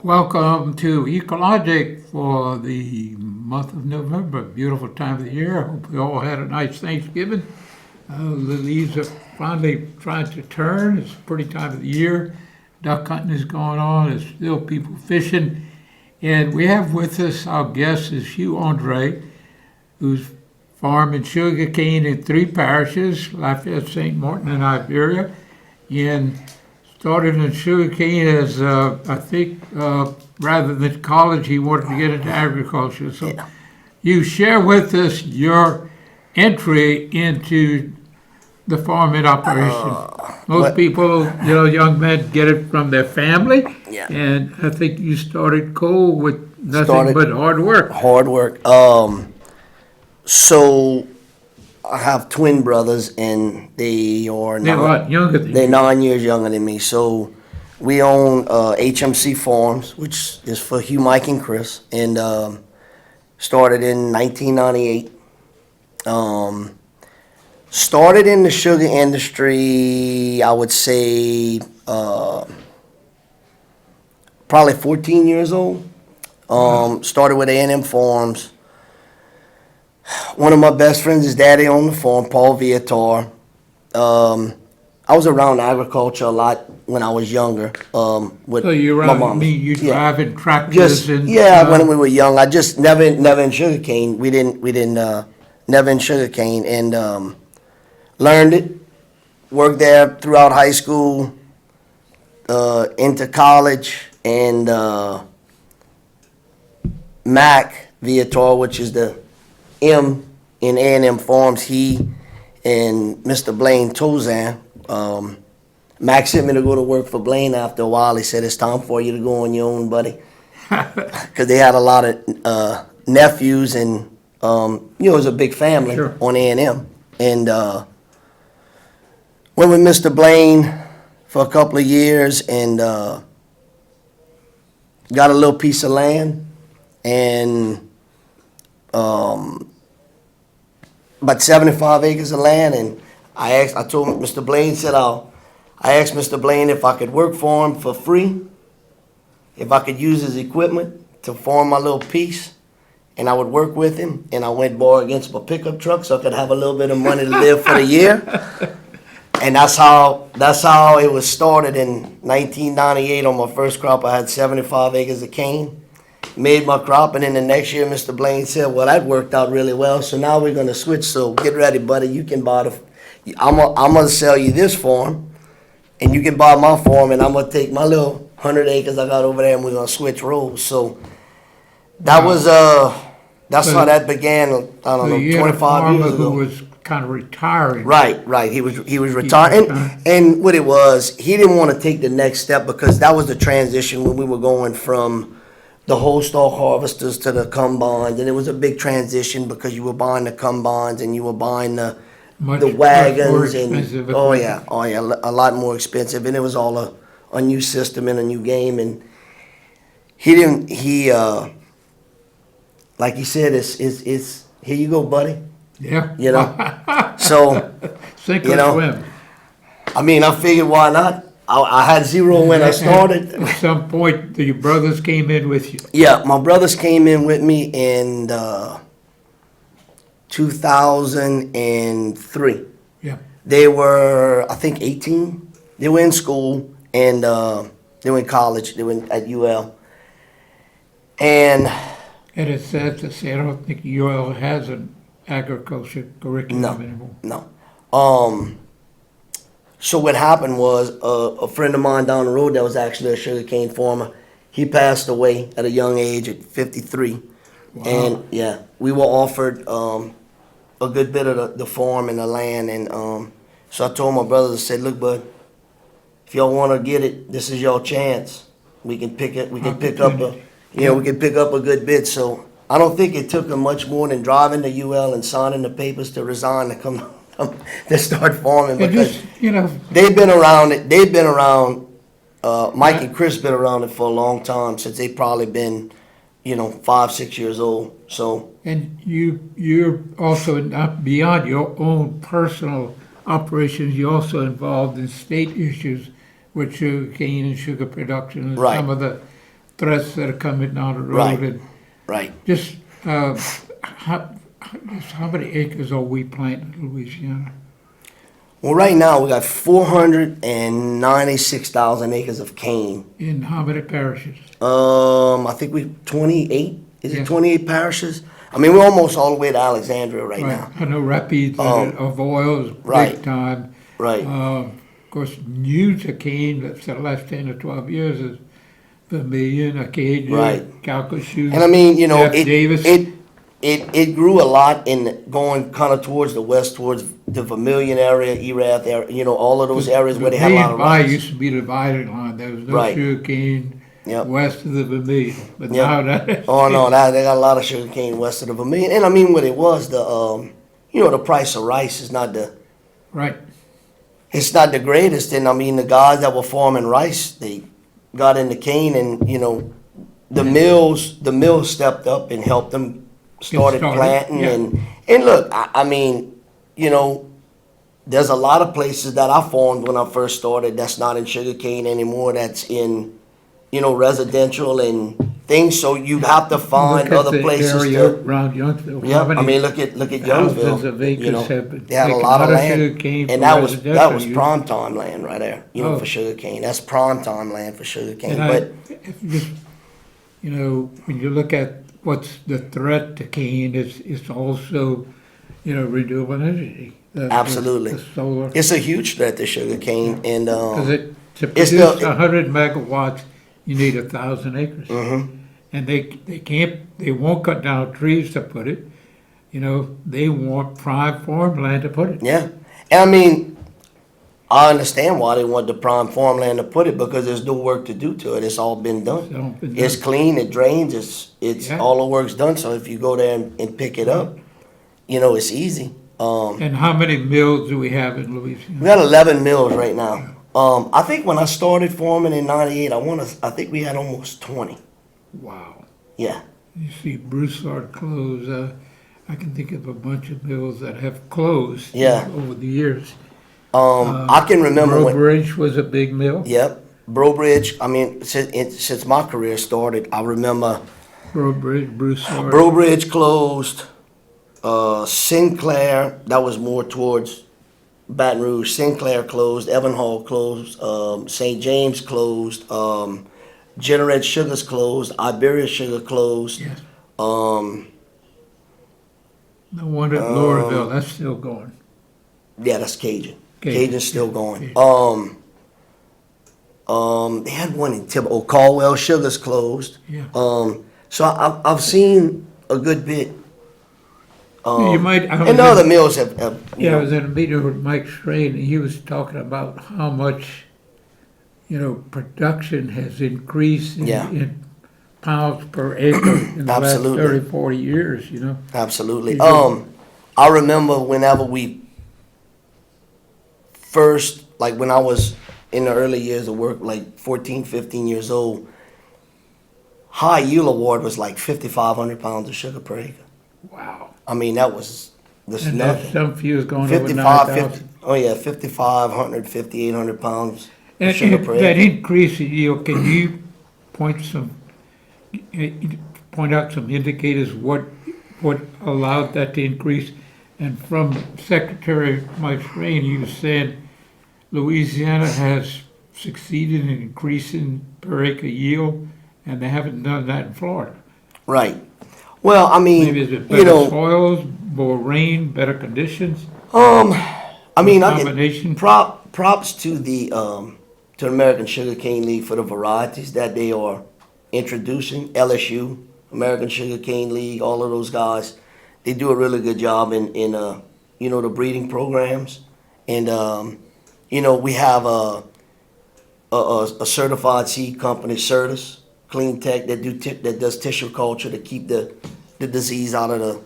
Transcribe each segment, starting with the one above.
Welcome to Ecologic for the month of November. Beautiful time of the year. Hope we all had a nice Thanksgiving. The leaves are finally trying to turn. It's a pretty time of the year. Duck hunting is going on. There's still people fishing. And we have with us our guest is Hugh Andre, who's farming sugarcane in three parishes, Lafayette, St. Martin, and Iberia. And started in sugarcane as, rather than college, he wanted to get into agriculture. So you share with us your entry into the farming operation. Most people, young men get it from their family. Yeah. And I think you started cold with nothing Started- but hard work. Hard work. So I have twin brothers, and they are They're what, younger than they're you? 9 years younger than me. So we own HMC Farms, which is for Hugh, Mike, and Chris, and started in 1998. Started in the sugar industry, I would say, probably 14 years old. Started with A&M Farms. One of my best friends, his daddy owned the farm, Paul Viator. I was around agriculture a lot when I was younger. With So you're my around mom. me, you Yeah. driving tractors Just and. when we were young. I just never in sugarcane. We didn't never in sugarcane, and learned it. Worked there throughout high school, into college, and Mac Viator, which is the M in A&M Farms, he and Mr. Blaine Tozan. Mac sent me to go to work for Blaine after a while. He said, "It's time for you to go on your own, buddy." Because they had a lot of nephews, and it was a big family Sure. on A&M. And went with Mr. Blaine for a couple of years, and got a little piece of land, and about 75 acres of land. And I told Mr. Blaine, I asked Mr. Blaine if I could work for him for free, if I could use his equipment to farm my little piece, and I would work with him. And I went borrow against my pickup truck so I could have a little bit of money to live for the year. And that's how it was started in 1998. On my first crop, I had 75 acres of cane. Made my crop, and then the next year, Mr. Blaine said, "Well, that worked out really well, so now we're gonna switch. So get ready, buddy. You can buy I'm gonna sell you this farm, and you can buy my farm, and I'm gonna take my little 100 acres I got over there, and we're gonna switch roles." So that was that's So- how that began. I don't So know, you had a 25 farmer years who ago. was kind of retiring. Right. He was retired, and what it was, he didn't want to take the next step because that was the transition when we were going from the whole stalk harvesters to the combines, and it was a big transition because you were buying the combines and you were buying the Much more wagons, and expensive oh equipment. yeah, a lot more expensive, and it was all a new system and a new game. And he like he said, it's here you go, buddy. Yeah. You know, so Sink you or know, swim. I mean, I figured why not. I had zero when I started. At some point, your brothers came in with you. Yeah, my brothers came in with me in 2003. Yeah. They were, I think, 18. They were in school, and they were in college. They were at UL. And And it's sad to say, I don't think UL has an agriculture curriculum anymore. no. So what happened was a friend of mine down the road that was actually a sugarcane farmer, he passed away at a young age at 53. Wow. And yeah, we were offered a good bit of the farm and the land. And so I told my brothers, I said, "Look, bud, if y'all want to get it, this is your chance. We can pick it. We can pick up we can pick up a good bit." So I don't think it took them much more than driving to UL and signing the papers to resign to come to start farming, And because just, they've been around it. They've been around. Mike and Chris been around it for a long time, since they've probably been, 5, 6 years old. So and you're also, beyond your own personal operations, you're also involved in state issues with sugar cane and sugar production and Right. some of the threats that are coming down the road, Right. and Right. just how many acres are we planting in Louisiana? Well, right now we got 496,000 acres of cane. In how many parishes? I think we 28. Is it Yes. 28 parishes? I mean, we're almost all the way to Alexandria right now. I know Rapids of oil is right. big time. Right. Of course, news of cane that's the last 10 or 12 years is Vermilion, Acadia, Right. Calcasieu, And I mean, you know, Jeff Davis. it grew a lot in going kind of towards the west, towards the Vermilion area, Erath area, you know, all of those areas where they had a lot of Vermilion rice. used to be the dividing line. There was no Right. sugar cane Yep. west of the Vermilion. But Yep. now that Oh no, they got a lot of sugar cane west of the Vermilion. And I mean, what it was, you know, the price of rice is not right. it's not the greatest. And I mean, the guys that were farming rice, they got into cane, and you know, the mills stepped up and helped them started planting. Yeah. And look, I mean, you know, there's a lot of places that I farmed when I first started that's not in sugarcane anymore. That's in, you know, residential and things. So you have to find Look at other the places area to. around Youngsville. Yeah, How many I mean, look at thousands Youngsville. of acres You know, have been they had a taken lot of out of land, sugarcane and for that was residential use. prime time land right there. You know, Oh. for sugarcane. That's prime time land for sugarcane. And But if you just, you know, when you look at what's the threat to cane, it's also, you know, renewable energy. Absolutely. The solar. it's a huge threat to sugarcane, and Because to it's produce the- 100 megawatts, you need 1,000 acres. Mm-hmm. And they won't cut down trees to put it. You know, they want prime farmland to put it. yeah. And I mean, I understand why they want the prime farmland to put it, because there's no work to do to it. It's all been done. So, but It's clean, it drains, it's Yeah. all the work's done. So if you go there and pick it up, you know, it's easy. And how many mills do we have in Louisiana? We got 11 mills right now. I think when I started farming in '98, I think we had almost 20. Wow. Yeah. You see Broussard close. I can think of a bunch of mills that have closed Yeah. over the years. I can remember when. Bridge was a big mill. Yep. Brobridge. I mean, since my career started, I remember Bridge, Broussard. Brobridge closed. Sinclair, that was more towards Baton Rouge. Sinclair closed. Evanhall closed. St. James closed. Generate Sugars closed. Iberia Sugar closed. Yes. Um, No wonder Laurelville, that's still going. yeah, that's Cajun. Cajun, Cajun's still yeah, going. Cajun. They had one in Tibble. Oh, Caldwell Sugars closed. Yeah. So I've seen a good bit. You might. And the other mills have you Yeah, I know, was in a meeting with Mike Strain, and he was talking about how much, you know, production has increased Yeah. in pounds per acre in the last Absolutely. 30, 40 years, you know. absolutely. You I remember whenever we first, like when I was in the early years of work, like 14, 15 years old, high yield award was like 5,500 pounds of sugar per acre. Wow. I mean, that was And there's nothing. some fews going over 55, 9,000. 50, oh yeah, 5,500, 5,800 pounds of And sugar per that acre. increase in yield, can you point out some indicators what allowed that to increase? And from Secretary Mike Strain, he was saying Louisiana has succeeded in increasing per acre yield, and they haven't done that in Florida. Right. Well, I mean, Maybe is it you better know, soils, more rain, better conditions, I mean, I get combination? props to the American Sugar Cane League for the varieties that they are introducing. LSU, American Sugar Cane League, all of those guys, they do a really good job in you know, the breeding programs. And you know, we have a certified seed company, Certus Clean Tech, that does tissue culture to keep the disease out of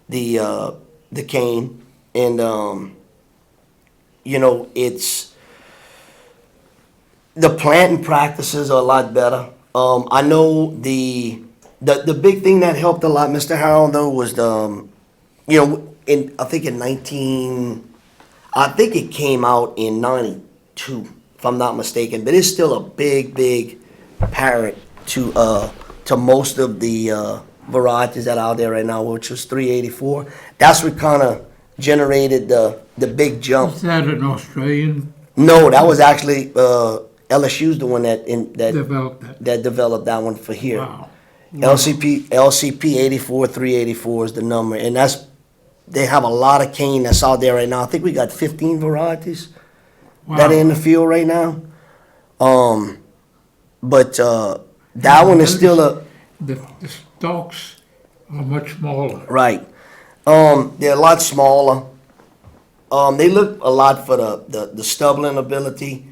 the cane. And you know, it's the planting practices are a lot better. I know the big thing that helped a lot, Mr. Harold, though, was you know, I think it came out in '92, if I'm not mistaken. But it's still a big parent to most of the varieties that are out there right now, which was 384. That's what kind of generated the big jump. Is that an Australian No, that was actually LSU's the one that developed that? that developed that one for here. Wow. LCP 84 384 is the number, and they have a lot of cane that's out there right now. I think we got 15 varieties that are in the field right now. But that one is still The stalks are much smaller. right. They're a lot smaller. They look a lot for the stubbling ability.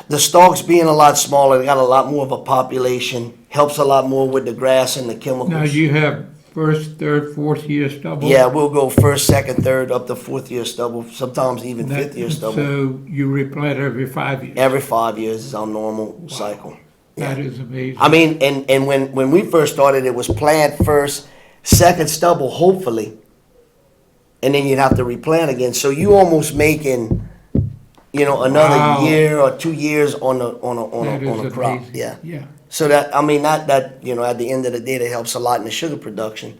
The stalks being a lot smaller, they got a lot more of a population. Helps a lot more with the grass and the chemicals. Now you have first, third, fourth year stubble? Yeah, we'll go first, second, third, up to fourth year stubble, sometimes even fifth year stubble. So you replant every 5 years? Every 5 years is our normal cycle. That is amazing. I mean, and when we first started, it was plant first, second stubble, hopefully, and then you'd have to replant again. So you almost making, another Wow. year or 2 years on a crop. Amazing. Yeah. Yeah. So that at the end of the day, that helps a lot in the sugar production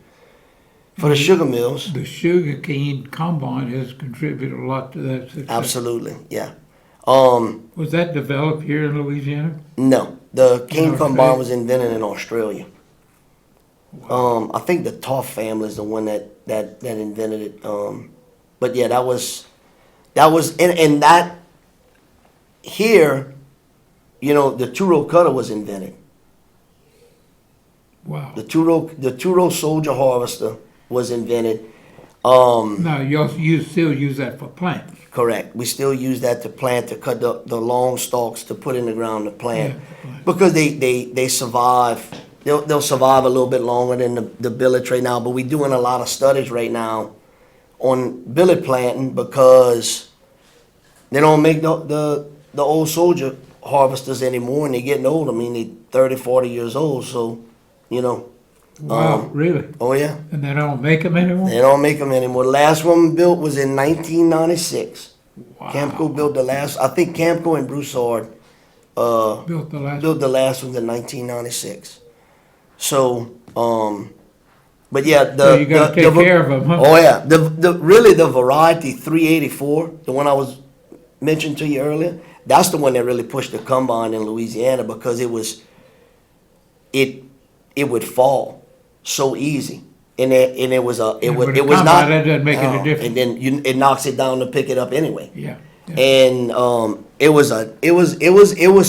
for the sugar mills. The sugar cane combine has contributed a lot to that success. Absolutely, yeah. Was that developed here in Louisiana? No, the cane In combine Australia? was invented in Australia. I think the Toff family is the one that invented it. But yeah, that was and that here, the two-row cutter was invented. Wow. The two-row soldier harvester was invented. Now, you still use that for plants? Correct. We still use that to plant, to cut the long stalks to put in the ground to plant. Yeah, right. Because they survive. They'll survive a little bit longer than the billet right now. But we're doing a lot of studies right now on billet planting because they don't make the old soldier harvesters anymore, and they're getting old. I mean, they're 30, 40 years old, so, Wow, really? Oh, yeah. And they don't make them anymore? They don't make them anymore. The last one built was in 1996. Wow. Camco built the last, I think Camco and Broussard Built the last built the last ones in 1996. So, but yeah, So you gotta take care of them, huh? Oh yeah, really the variety 384, the one I was mentioned to you earlier, that's the one that really pushed the combine in Louisiana because it would fall so easy, and it was with it the was combine, not that doesn't make any difference. and then it knocks it down to pick it up anyway. Yeah. yeah. And it was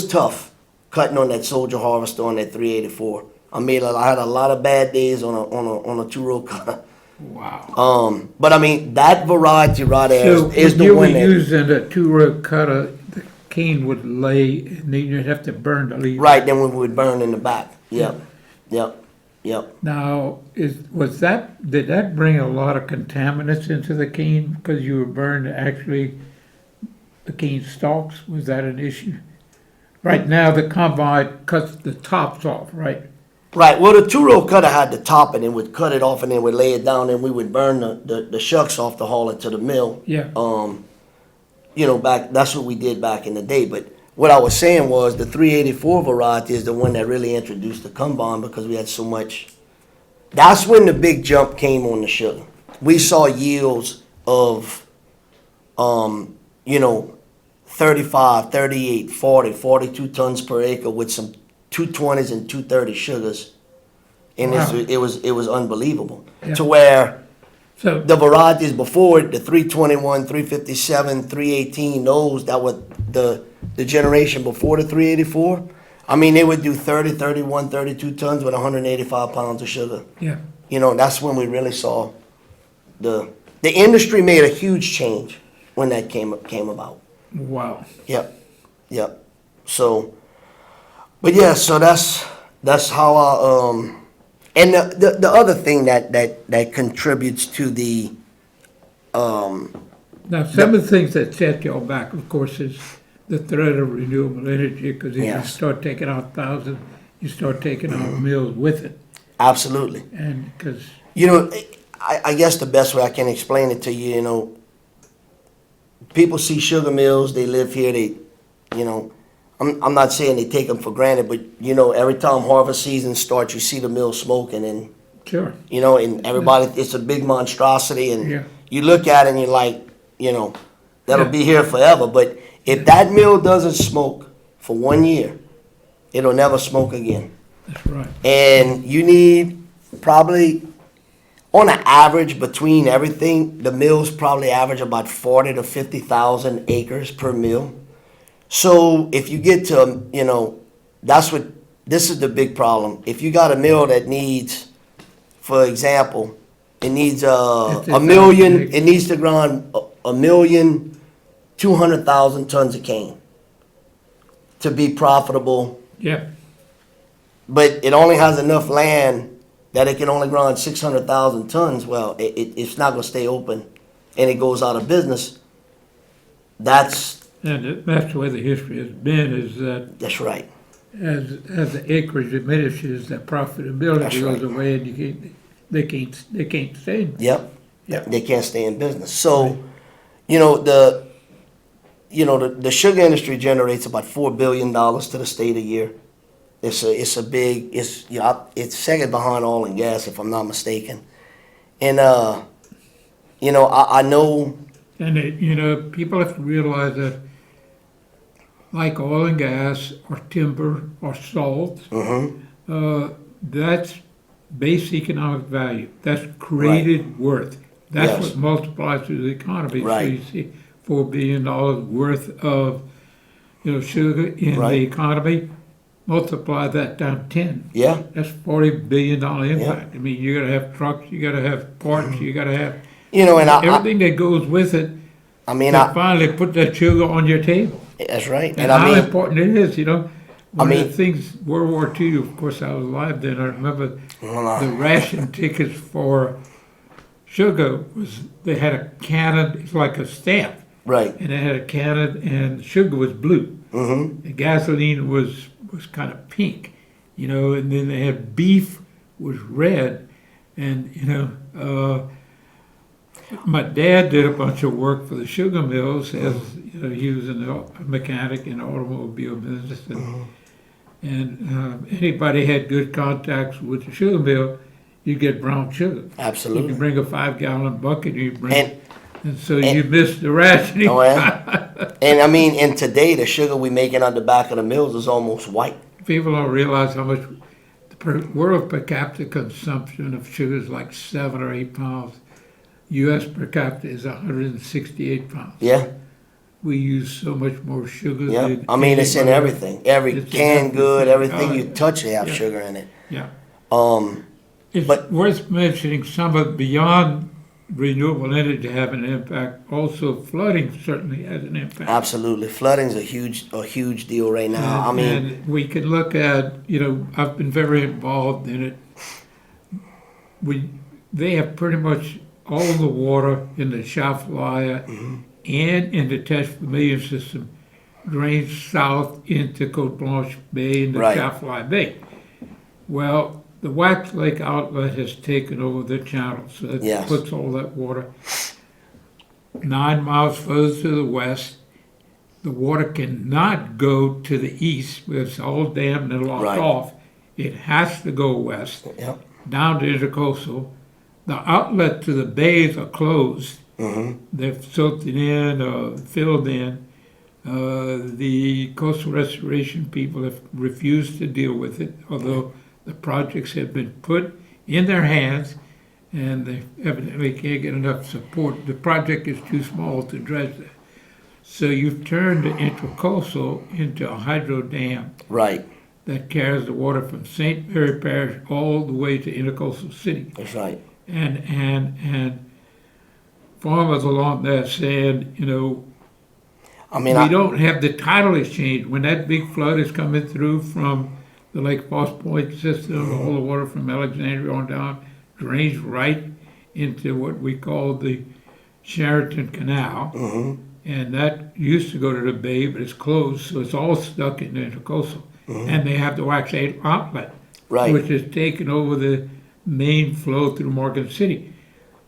tough cutting on that soldier harvester on that 384. I had a lot of bad days on a two-row cutter. Wow. But I mean that variety right there So is when the you were one that using a two-row cutter, the cane would lay, and then you'd have to burn the leaves. right. Then we would burn in the back. Yep. Now, did that bring a lot of contaminants into the cane because you were burning actually the cane stalks? Was that an issue? Right now, the combine cuts the tops off, right? Right. Well, the two-row cutter had the top, and it would cut it off, and then would lay it down, and we would burn the shucks off to haul it to the mill. Yeah. That's what we did back in the day. But what I was saying was the 384 variety is the one that really introduced the combine because we had so much. That's when the big jump came on the sugar. We saw yields of, 35, 38, 40, 42 tons per acre with some 220s and 230 sugars. And Wow. it was unbelievable. Yeah. To where So, the varieties before it, the 321, 357, 318, those that were the generation before the 384, I mean, they would do 30, 31, 32 tons with 185 pounds of sugar. yeah. That's when we really saw the industry made a huge change when that came about. Wow. Yep. So, but yeah, so that's how I and the other thing that contributes to the Now, some of the things that set y'all back, of course, is the threat of renewable energy, because if you Yes. start taking out thousands, you start taking out mills with it. absolutely. And because, I guess the best way I can explain it to you, people see sugar mills, they live here, I'm not saying they take them for granted, but you know, every time harvest season starts, you see the mill smoking, and Sure, you know, and everybody, it's a big monstrosity, and Yeah. you look at it and you're like, you know, that'll Yeah. be here forever. But if that mill doesn't smoke for 1 year, it'll never smoke again. that's right. And you need probably, on an average, between everything, the mills probably average about 40 to 50,000 acres per mill. So if you get to, you know, this is the big problem. If you got a mill that needs, for example, it needs a million, it needs to grind a million, 200,000 tons of cane to be profitable, Yeah, but it only has enough land that it can only grind 600,000 tons. Well, it's not gonna stay open, and it goes out of business. That's that's the way the history has been, is that right. as the acreage diminishes, the profitability That's goes right. away, and they can't stay. Yep. Yeah. They can't stay in business. So, you know, the sugar industry generates about $4 billion to the state a year. It's a big, you know, it's second behind oil and gas, if I'm not mistaken. And you know, I know. And you know, people have to realize that, like oil and gas, or timber, or salt, that's base economic value. That's created worth. That's Yes. what multiplies through the economy. So Right. you see $4 billion worth of, you know, sugar in Right. the economy. Multiply that down 10. Yeah. That's $40 billion impact. I mean, you gotta have trucks, you gotta have parts, you gotta have You know, and everything that goes with it I mean, to finally put that sugar on your table. that's right. And I how mean, important it is, you know. One of mean- the things, World War II, of course, I was alive then. I remember the ration tickets for sugar was, they had a cannon, it's like a stamp, right. and they had a cannon, and sugar was blue. Mm-hmm. The gasoline was kind of pink, you know, and then they had beef was red, and you know, my dad did a bunch of work for the sugar mills as you know, he was a mechanic in the automobile business, and anybody had good contacts with the sugar mill, you get brown sugar. You Absolutely. can bring a 5-gallon bucket, you bring, And and so you miss the rationing. oh yeah. And I mean, and today the sugar we making on the back of the mills is almost white. People don't realize how much the world per capita consumption of sugar is like 7 or 8 pounds. U.S. per capita is 168 pounds. Yeah. We use so much more sugar. Yeah. than I mean, it's in anybody. everything. Every It's in canned good, everything everything. you touch, they have Yeah. sugar in it. Yeah. Um, It's But- worth mentioning some of beyond renewable energy have an impact. Also, flooding certainly has an impact. absolutely. Flooding's a huge deal right now. I mean, and we can look at, you know, I've been very involved in it. They have pretty much all the water in the Shafalaya and in the Teche Vermilion system drains south into Cote Blanche Bay and the Right. Shafalaya Bay. Well, the Wax Lake outlet has taken over the channel, so it Yes. puts all that water 9 miles further to the west. The water cannot go to the east because it's all dammed and locked Right. off. It has to go west, yeah. down to intercoastal. The outlet to the bays are closed. Mm-hmm. They're silted in, filled in. The coastal restoration people have refused to deal with it, although the projects have been put in their hands and they evidently can't get enough support. The project is too small to dredge that. So you've turned the intercoastal into a hydro dam Right. that carries the water from St. Mary Parish all the way to Intercoastal City. That's right. And farmers along there saying, you know, I mean, we don't have the tidal exchange. When that big flood is coming through from the Lake Foss Point system, all the water from Alexandria on down drains right into what we call the Sheraton Canal. And that used to go to the bay, but it's closed, so it's all stuck in the intercoastal. And they have the Wax Lake outlet, Right. which has taken over the main flow through Morgan City.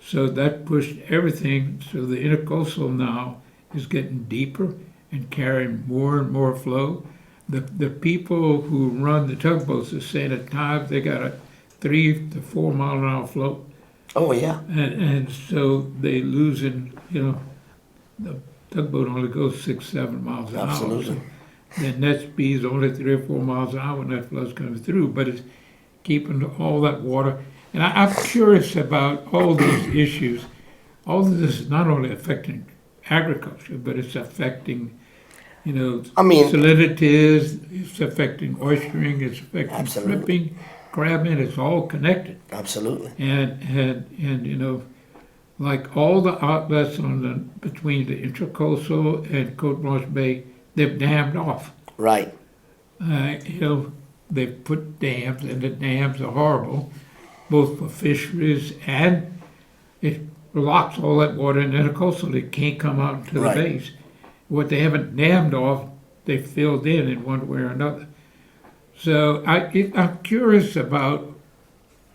So that pushed everything, so the intercoastal now is getting deeper and carrying more and more flow. the people who run the tugboats are saying at times they got a 3 to 4 mile an hour float, Oh, yeah, and so they losing, the tugboat only goes 6, 7 miles an hour. absolutely. So the net speed is only 3 or 4 miles an hour when that flood's coming through, but it's keeping all that water. And I'm curious about all these issues. All of this is not only affecting agriculture, but it's affecting, I mean, salinities, it's affecting oystering, it's affecting Absolutely. shrimping, crabbing, it's all connected. absolutely. And like all the outlets between the Intracoastal and Côte Blanche Bay, they've dammed off. Right, They've put dams, and the dams are horrible, both for fisheries and it locks all that water in the Intracoastal. It can't come out into the Right. bays. What they haven't dammed off, they filled in one way or another. So I'm curious about,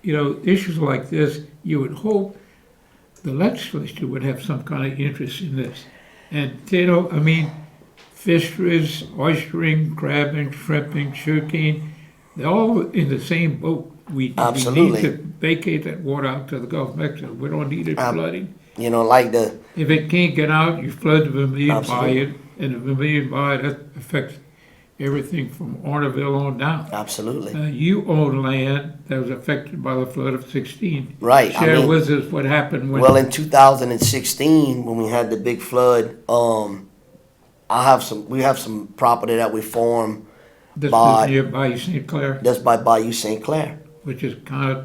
issues like this. You would hope the legislature would have some kind of interest in this. And, fisheries, oystering, crabbing, shrimping, sugarcane, they're all in the same boat. We Absolutely. need to vacate that water out to the Gulf of Mexico. We don't need it flooding. like If it can't get out, you flood the Vermilion Absolutely. Bayou, and the Vermilion Bayou, that affects everything from Orneville on down. absolutely. You own land that was affected by the flood of 16. Right, I Share mean- with us what happened when. Well, in 2016, when we had the big flood, we have some property that we farm This by- is near Bayou St. Clair, that's by Bayou St. Clair. which is kind of.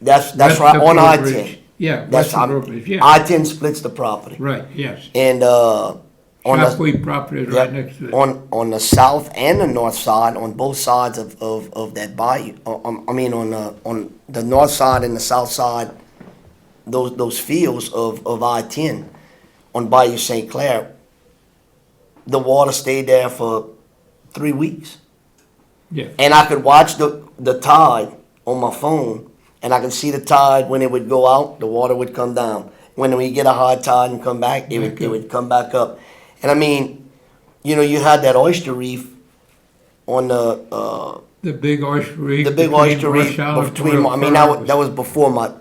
That's west right of on Breaux I-10. Bridge. Yeah, That's west of Breaux Bridge, yeah. I-10 splits the property, Right, yes. and on the Shopway property is right next to it. on the south and the north side, on both sides of that bayou. On the north side and the south side, those fields of I-10 on Bayou St. Clair, the water stayed there for 3 weeks. Yeah, And I could watch the tide on my phone, and I could see the tide when it would go out, the water would come down. When we get a high tide and come back, it would come back up. And you had that oyster reef on the big oyster reef. the big between oyster reef Rush Island between. and That was before my time.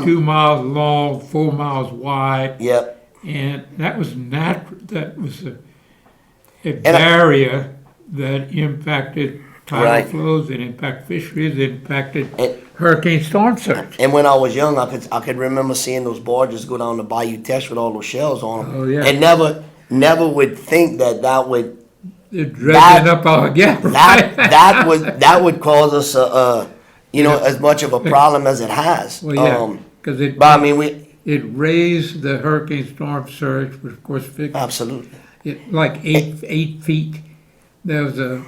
32 miles long, 4 miles wide, Yep. and that was that was a barrier that impacted tidal Right. flows, it impacted fisheries, it impacted And- hurricane storm surge. And when I was young, I could remember seeing those barges go down the Bayou Teche with all those shells on them. Oh, yeah. And never would think that would They're dredging up our gap, right? that would cause us as much of a problem as it has. Well, yeah, because But I mean, we it raised the hurricane storm surge, which of course fixed absolutely. it like 8 feet. There was a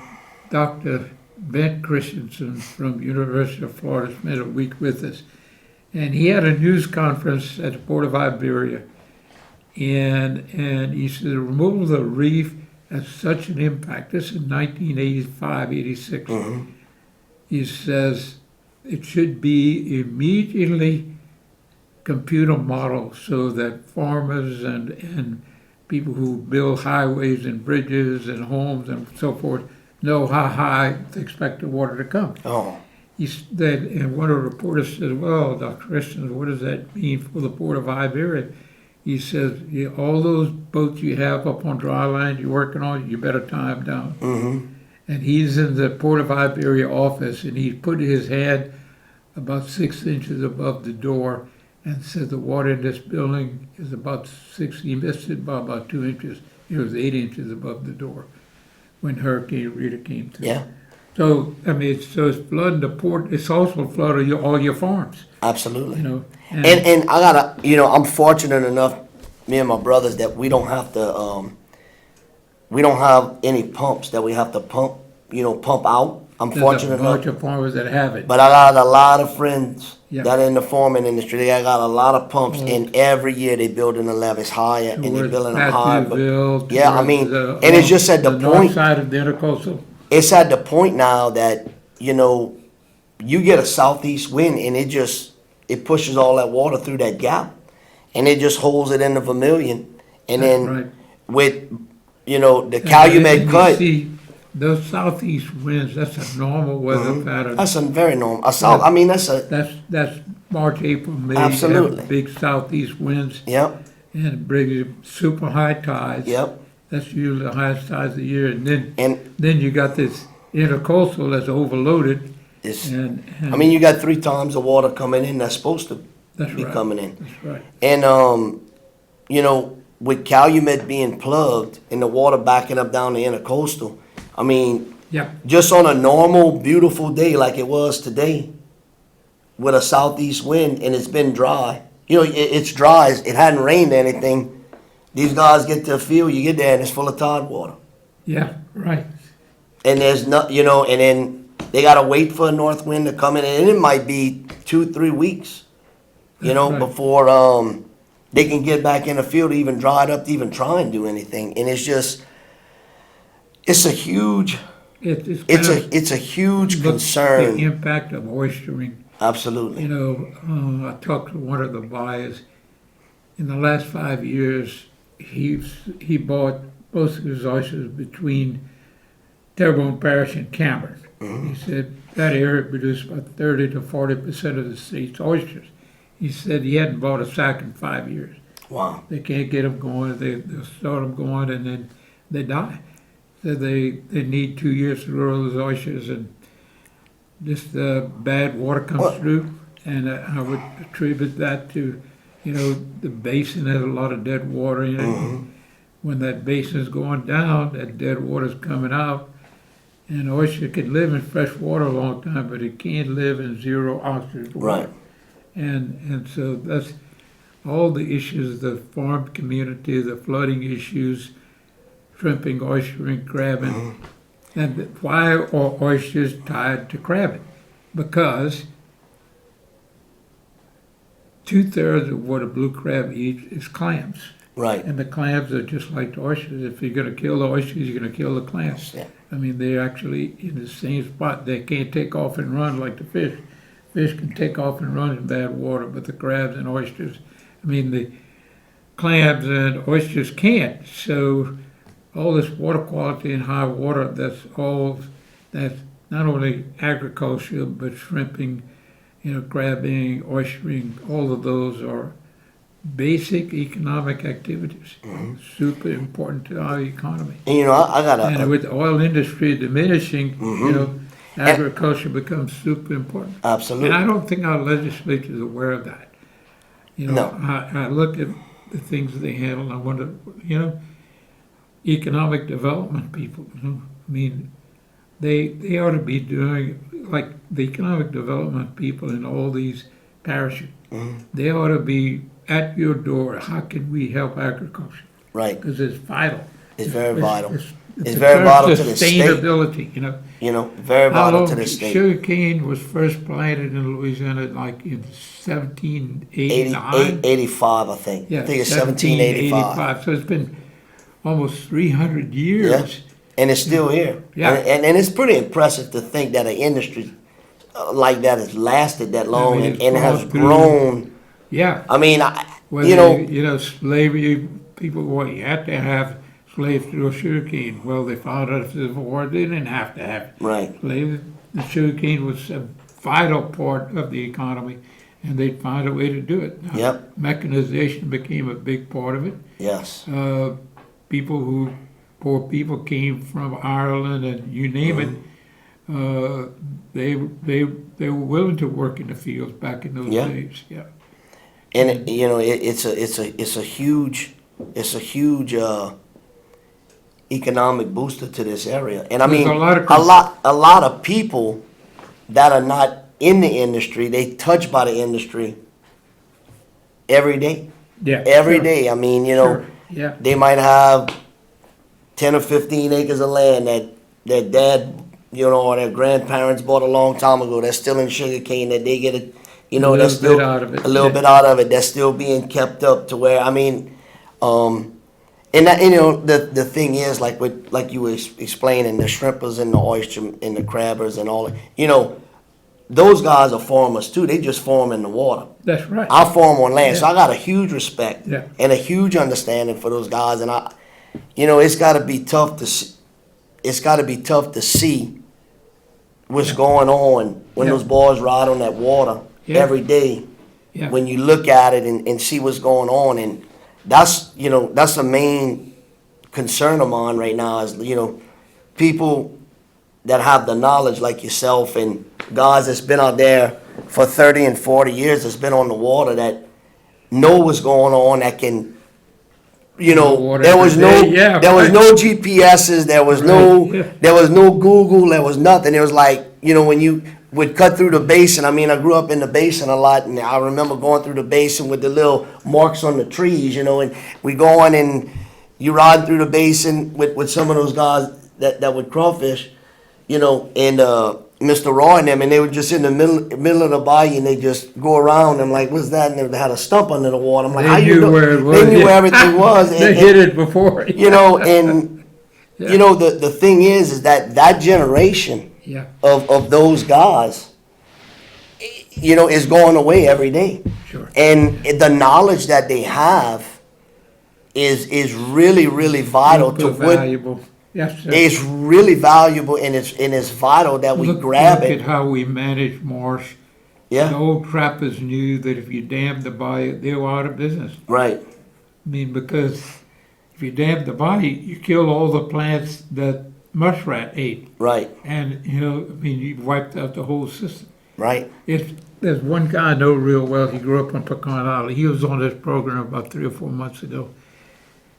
Dr. Ben Christensen from University of Florida spent a week with us, and he had a news conference at the Port of Iberia, and he said the removal of the reef has such an impact. This is 1985, 86. He says it should be immediately computer model so that farmers and people who build highways and bridges and homes and so forth know how high to expect the water to come. Oh, And one of the reporters said, well, Dr. Christian, what does that mean for the Port of Iberia? He says, all those boats you have up on dry land you're working on, you better tie them down. mm-hmm. And he's in the Port of Iberia office, and he put his hand about 6 inches above the door and said the water in this building is about 6, he missed it by about 2 inches. It was 8 inches above the door when Hurricane Rita came through. Yeah, So, it's flooding the port, it's also flooding all your farms, absolutely. And And I gotta, I'm fortunate enough, me and my brothers, that we don't have to, we don't have any pumps that we have to pump out. I'm there's fortunate a bunch enough, of farmers that have it. but I got a lot of friends Yeah. that are in the farming industry. They got a lot of pumps, Oh. and every year they building the levees higher, and they're Towards building them higher. But Matthewville, yeah, I towards mean, the- and it's just at the north point- side of the intercoastal. it's at the point now that you get a southeast wind, and it pushes all that water through that gap, and it just holds it in the Vermilion, and That's then right. with the Calumet And cut. you see those southeast winds, that's a normal weather pattern. That's a very normal. I mean, that's a, That's March, April, May. Absolutely. Have big southeast winds yep, and it brings you super high tides. yep. That's usually the highest tides of the year. And And then you got this intercoastal that's overloaded. it's, And I mean, you got 3 times the water coming in that's supposed to that's be right. coming in. That's right. And, you know, with Calumet being plugged and the water backing up down the intercoastal, I mean, Yep. just on a normal, beautiful day like it was today, with a southeast wind and it's been dry, you know, it's dry, it hadn't rained anything. These guys get to the field, you get there and it's full of tide water. Yeah, right. And there's not, you know, and then they gotta wait for a north wind to come in, and it might be 2-3 weeks, you know, Right. before they can get back in the field to even dry it up to even try and do anything. And it's just, it's a huge, It's it's a huge the concern. impact of oystering. Absolutely. You know, I talked to one of the buyers. In the last 5 years, he bought most of his oysters between Terrebonne Parish and Cameron. He said that area produced about 30 to 40% of the state's oysters. He said he hadn't bought a sack in 5 years. Wow. They can't get them going. They'll start them going and then they die. So they need 2 years to grow those oysters, and just bad water comes Well- through. And I would attribute that to, you know, the basin has a lot of dead water in it. When that basin's going down, that dead water's coming out. And oyster can live in fresh water a long time, but it can't live in 0 ounces of water. Right. And so that's all the issues, the farm community, the flooding issues, shrimping, oystering, crabbing. And why are oysters tied to crabbing? Because 2/3 of what a blue crab eats is clams. Right. And the clams are just like the oysters. If you're going to kill the oysters, you're going to kill the clams. Yeah. I mean, they're actually in the same spot. They can't take off and run like the fish. Fish can take off and run in bad water, but the crabs and oysters, I mean, the clams and oysters can't. So all this water quality and high water, that's not only agriculture, but shrimping, you know, crabbing, oystering, all of those are basic economic activities, super important to our economy. And you know, I got And with the oil industry diminishing, you know, And- agriculture becomes super important. absolutely. And I don't think our legislature is aware of that. You know, No. I look at the things they handle, and I wonder, you know, economic development people, you know, I mean, they ought to be doing, like the economic development people in all these parishes, they ought to be at your door. How can we help agriculture? Right. Because it's vital. It's very vital. It's It's a very term vital to the state. Sustainability, you know. You know, very How vital long to the state. sugarcane was first planted in Louisiana, like in 1789? 85, I think. Yeah, I think it's 1785. 1785. So it's been almost 300 years. And it's still here. Yeah. And it's pretty impressive to think that an industry like that has lasted that long mean, it's and has gone through- grown. Yeah. I mean, Whether, you know, slavery, people, well, you had to have slaves through sugarcane. Well, they found out after the war they didn't have to have right. slaves. The sugarcane was a vital part of the economy, and they'd find a way to do it. Now, Yep. Mechanization became a big part of it. Yes. Poor people came from Ireland and you name it. They were willing to work in the fields back in those Yeah. days. Yeah. And you know, it's a huge economic booster to this area. And I There's mean, a lot of a lot of people that are not in the industry, they touched by the industry every day. Yeah. Every sure, day. I mean, you know, Sure. Yeah. they might have 10 or 15 acres of land that their dad, you know, or their grandparents bought a long time ago. That's still in sugarcane that they get a, you know, A that's little still bit out of it, a little yeah. bit out of it. That's still being kept up to where, I mean, and that, you know, the thing is, like you were explaining, the shrimpers and the oyster and the crabbers and all that, you know, those guys are farmers too. They just farm in the water. That's right. I farm on land, so Yeah. I got a huge respect Yeah. and a huge understanding for those guys. And you know, it's got to be tough to. it's got to be tough to see what's going on when Yeah. those boys ride on that water Yeah. every day. Yeah. When you look at it and see what's going on, and that's a main concern of mine right now is, people that have the knowledge like yourself and guys that's been out there for 30 and 40 years that's been on the water that know what's going on, that can, water there was every no, day, yeah, there was right. no GPSs, there was Right, yeah. no Google, there was nothing. It was like, when you would cut through the basin. I mean, I grew up in the basin a lot, and I remember going through the basin with the little marks on the trees, and we going and you ride through the basin with some of those guys that would crawfish, and Mr. Roy and them, and they were just in the middle of the bayou, and they just go around. I'm like, what's that? And they had a stump under the water. I'm like, They how you knew know? where it was, They knew yeah. where everything was. They and, hit it before. and Yeah. the thing is that generation Yeah, of those guys, is going away every day. sure. And the knowledge that they have is really, really vital to Super what valuable. Yes, sir. is really valuable, and it's vital that we Look grab at it. how we manage marsh. The Yeah, old trappers knew that if you dammed the bayou, they were out of business. right, I mean, because if you dammed the bayou, you kill all the plants that muskrat ate. right, And, you wiped out the whole system. right. There's one guy I know real well. He grew up on Pecan Island. He was on this program about 3 or 4 months ago.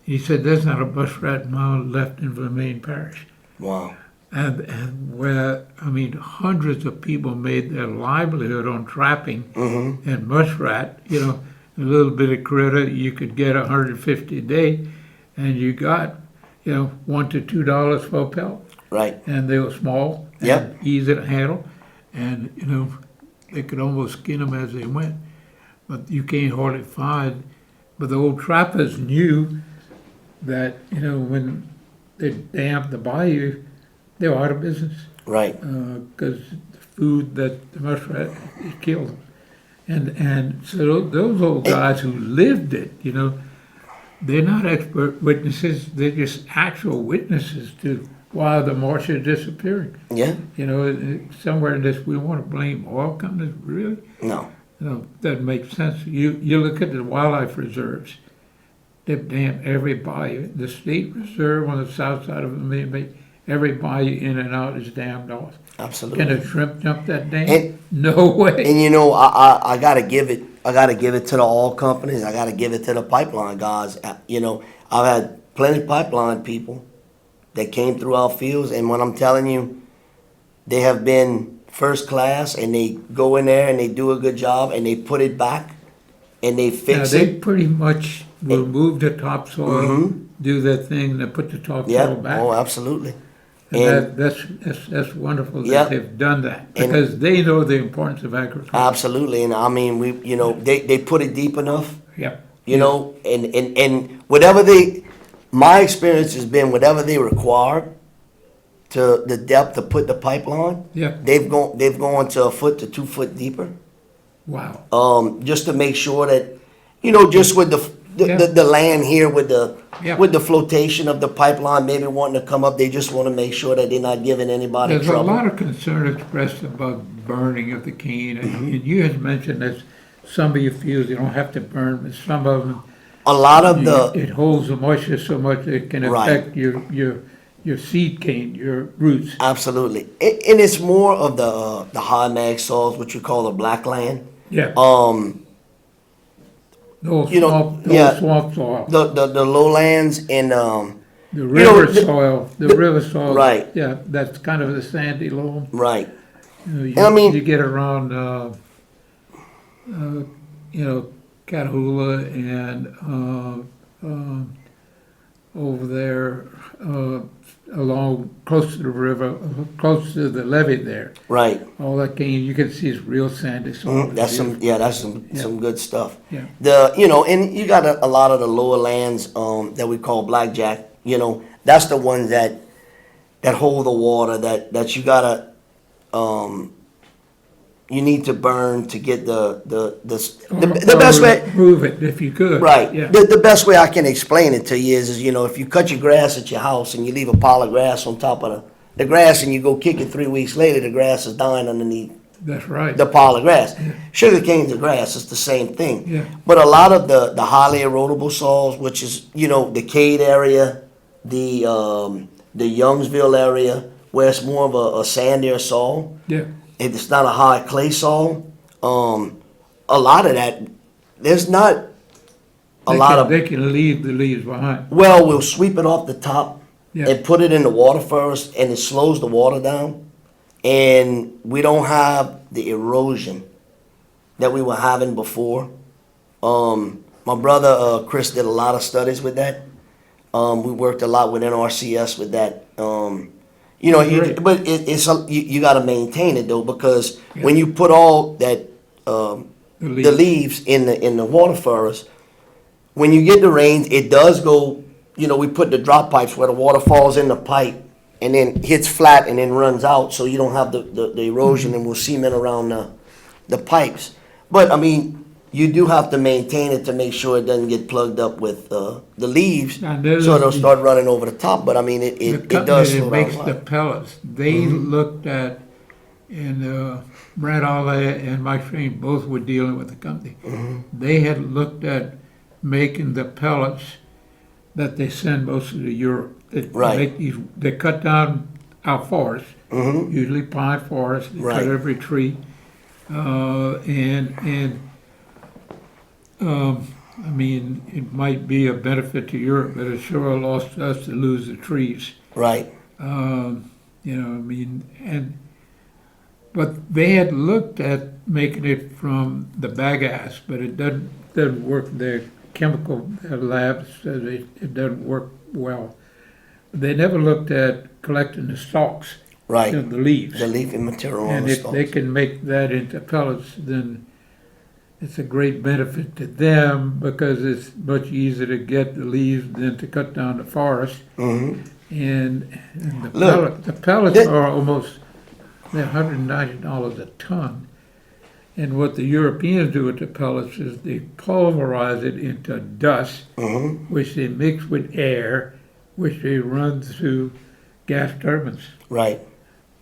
He said there's not a muskrat mound left in Vermain Parish. Wow. And where, hundreds of people made their livelihood on trapping Mm-hmm. and muskrat, a little bit of critter, you could get 150 a day, and you got, $1 to $2 for a pelt. Right. And they were small and Yep. easy to handle, and, they could almost skin them as they went. But you can't hardly find, but the old trappers knew that, when they dammed the bayou, they were out of business. Right. Because the food that the muskrat it killed them. And so those old guys who lived it, they're not expert witnesses, they're just actual witnesses to why the marsh is disappearing. Yeah. Somewhere in this, we want to blame oil companies, really? No. That makes sense. You look at the wildlife reserves, they've dammed every bayou. The state reserve on the south side of Vermilion, every bayou in and out is dammed off. Absolutely. Can a shrimp jump that dam? And- No way. And I gotta give it. I gotta give it to the oil companies. I gotta give it to the pipeline guys. I've had plenty of pipeline people that came through our fields, and when I'm telling you, they have been first class, and they go in there and they do a good job, and they put it back, and they Now, fix they it. pretty much will move the topsoil, Mhm. do their thing, and put the topsoil Yeah. back. Oh, absolutely. And And that's wonderful that Yeah. they've done that, And- because they know the importance of agriculture. absolutely, and I mean, they put it deep enough. Yeah. And whatever my experience has been, whatever they required to the depth to put the pipeline, Yeah. they've gone to 1 foot to 2 foot deeper, Wow. just to make sure that, just with Yeah. the land here with Yeah. with the flotation of the pipeline, maybe wanting to come up, they just want to make sure that they're not giving anybody There's trouble. a lot of concern expressed about burning of the cane, and you had mentioned that some of your fields, you don't have to burn, but some of them, A lot of the it holds the moisture so much that it can Right. affect your seed cane, your roots. absolutely, and it's more of the high mag soils, what you call the black land. Yeah. Those you know, swamp, yeah. those swamp soil, The lowlands and the know, river soil, the river soil. right. Yeah, that's kind of the sandy loam. right. You, I mean- you get around, Catahoula and over there along close to the river, close to the levee there. Right. All that cane you can see is real sandy soil. That's some good stuff. Yeah. And you got a lot of the lower lands that we call blackjack. That's the ones that hold the water that you gotta you need to burn to get the Or best way. remove it if you could. Right. Yeah, The best way I can explain it to you is, if you cut your grass at your house and you leave a pile of grass on top of the grass and you go kick it 3 weeks later, the grass is dying underneath that's right. the pile of grass. Sugar cane's a grass, it's the same thing. Yeah. But a lot of the highly erodible soils, which is, the Cade area, the Youngsville area, where it's more of a sandier soil, Yeah, it's not a high clay soil. A lot of that, there's not a lot of. they can leave the leaves behind. Well, we'll sweep it off the top Yeah. and put it in the water first, and it slows the water down. And we don't have the erosion that we were having before. My brother Chris did a lot of studies with that. We worked a lot with NRCS with that. Great. But you got to maintain it though, because Yeah. when you put all that The the leaves in the water first, when you get the rains, it does go. We put the drop pipes where the water falls in the pipe and then hits flat and then runs out, so you don't have the erosion and will cement around the pipes. But I mean, you do have to maintain it to make sure it doesn't get plugged up with the leaves, I know so it'll the- start running over the top. But I mean, it The does company slow that makes down. the pellets, they looked at, and Brad Ollie and Mike Shane both were dealing with the company. They had looked at making the pellets that they send mostly to Europe. They Right. make these, they cut down our forests, usually pine forest, they cut Right. every tree. I mean, it might be a benefit to Europe, but it sure a loss to us to lose the trees. Right. But they had looked at making it from the bagasse, but it doesn't work. Their chemical lab says it doesn't work well. They never looked at collecting the stalks Right. of the leaves. The leafy material on And the if they stalks. can make that into pellets, then it's a great benefit to them because it's much easier to get the leaves than to cut down the forest. Mhm. And Look, the pellets that- are they're $190 a ton. And what the Europeans do with the pellets is they pulverize it into dust, which they mix with air, which they run through gas turbines. Right.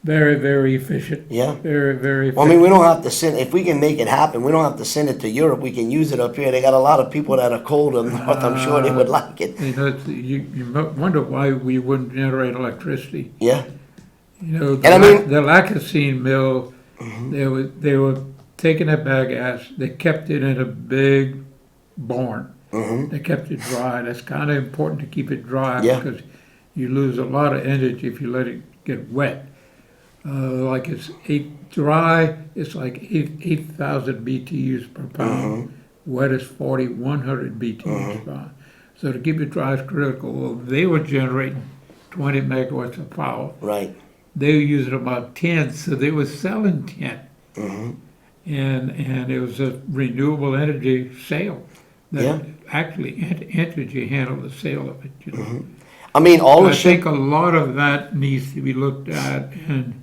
Very, very efficient. Yeah. Very, very Well, I efficient. mean, we don't have to send. If we can make it happen, we don't have to send it to Europe. We can use it up here. They got a lot of people that are cold up north. I'm sure they would like it. You know, you wonder why we wouldn't generate electricity. Yeah. You know, And I mean- the Lacasine mill, they were taking that bagasse, they kept it in a big barn. They kept it dry. That's kind of important to keep it dry Yeah. because you lose a lot of energy if you let it get wet. Like it's dry, it's like 8,000 BTUs per pound. Wet is 4,100 BTUs per pound. So to keep it dry is critical. Well, they were generating 20 megawatts of power. Right. They were using about 10, so they were selling 10. And it was a renewable energy sale that Yeah. actually Entergy handled the sale of it. You know? I mean, all I the think shit. a lot of that needs to be looked at, and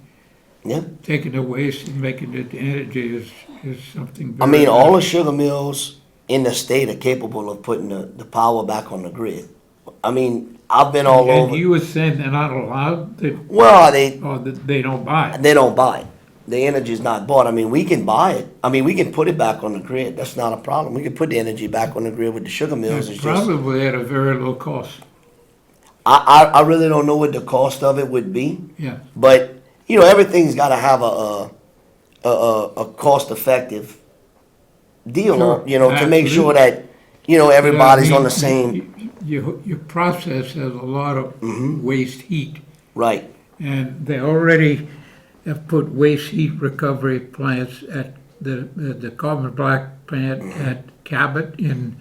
Yeah. taking the waste and making it energy is something I very. mean, all the sugar mills in the state are capable of putting the power back on the grid. I mean, I've been all And over. you were saying they're not allowed, Well, or that they don't buy it. they don't buy it. The energy's not bought. I mean, we can buy it. I mean, we can put it back on the grid. That's not a problem. We can put the energy back on the grid with the sugar mills. It's It's just, probably at a very low cost. I really don't know what the cost of it would be, Yeah. but everything's got to have a cost effective deal, Sure. to make sure Absolutely. that everybody's Yeah, I on mean, the same. Your process has a lot of waste heat, Right. and they already have put waste heat recovery plants at the carbon black plant at Cabot in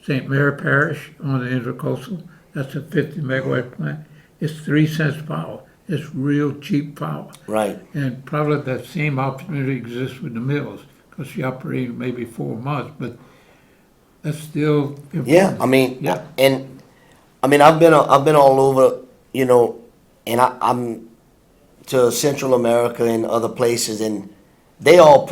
St. Mary Parish on the intercoastal. That's a 50 megawatt plant. It's 3 cents power. It's real cheap power. Right. And probably that same opportunity exists with the mills because she operated maybe 4 months, but that's still important. Yeah. I mean, Yeah. and I mean, I've been all over, and I'm to Central America and other places, and they all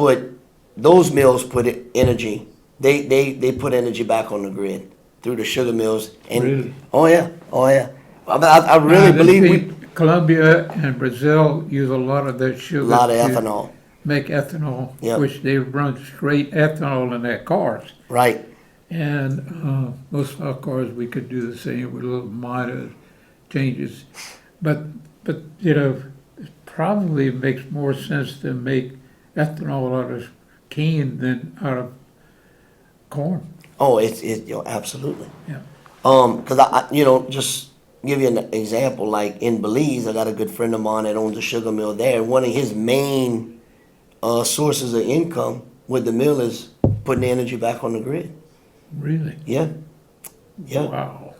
those mills put energy. They put energy back on the grid through the sugar mills. And Really? oh yeah, oh yeah. I really Now, believe see, Colombia and Brazil use a lot of their a sugar lot of to ethanol. make ethanol, Yep. which they run straight ethanol in their cars. Right. And most of our cars, we could do the same with little minor changes. But you know, it probably makes more sense to make ethanol out of cane than out of corn. Oh, absolutely. Yeah. Because just give you an example, like in Belize, I got a good friend of mine that owns a sugar mill there. One of his main sources of income with the mill is putting the energy back on the grid. Really? Yeah, yeah. Wow.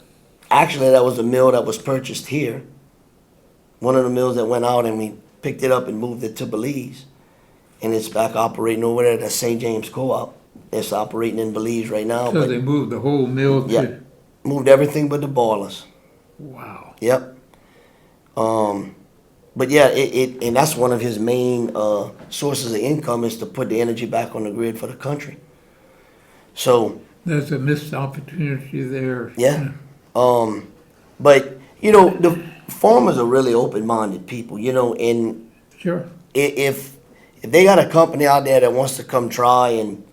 Actually, that was a mill that was purchased here. One of the mills that went out, and we picked it up and moved it to Belize, and it's back operating over there at St. James Co-op. It's operating in Belize right now. So but they moved the whole mill to. Yeah. Moved everything but the boilers. Wow. Yep. But yeah, and that's one of his main sources of income is to put the energy back on the grid for the country. So There's a missed opportunity there. yeah. But the farmers are really open-minded people. And Sure. if they got a company out there that wants to come try and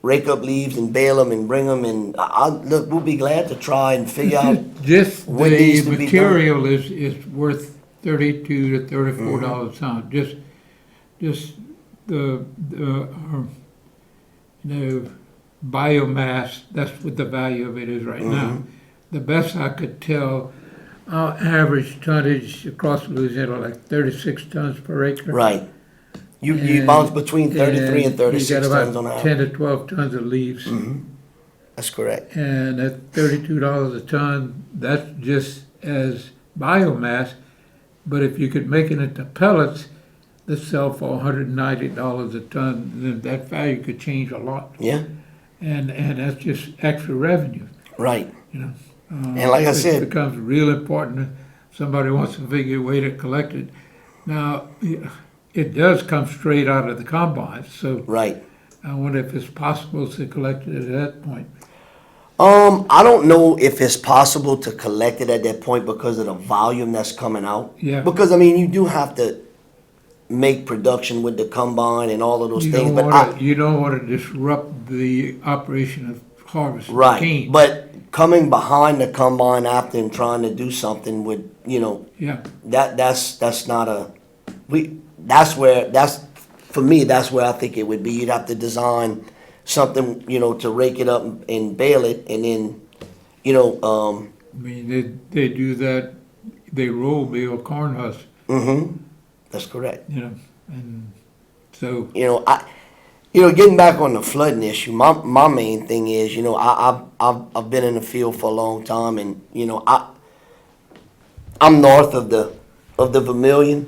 rake up leaves and bale them and bring them, and look, we'll be glad to try and figure out. Just what the needs to be material is worth $32 to $34 a ton. Just the biomass. That's what the value of it is right now. The best I could tell, our average tonnage across Louisiana like 36 tons per acre. Right. You And- bounce between 33 and 36 you got tons on about average. 10 to 12 tons of leaves. That's correct. And at $32 a ton, that's just as biomass. But if you could make it into pellets that sell for $190 a ton, then that value could change a lot. Yeah. And that's just extra revenue, Right. you know. And like I said- It becomes real important if somebody wants to figure a way to collect it. Now, it does come straight out of the combine, so Right. I wonder if it's possible to collect it at that point. I don't know if it's possible to collect it at that point because of the volume that's coming out. Yeah. Because you do have to make production with the combine and all of those You things. don't But want to, you don't want to disrupt the operation of harvesting right. cane. But coming behind the combine after and trying to do something with Yeah, that's not a for me that's where I think it would be. You'd have to design something to rake it up and bale it, and then I mean, they do that, they roll bale corn husk, that's correct. and so, Getting back on the flooding issue, my main thing is, I've been in the field for a long time, and I'm north of the Vermilion.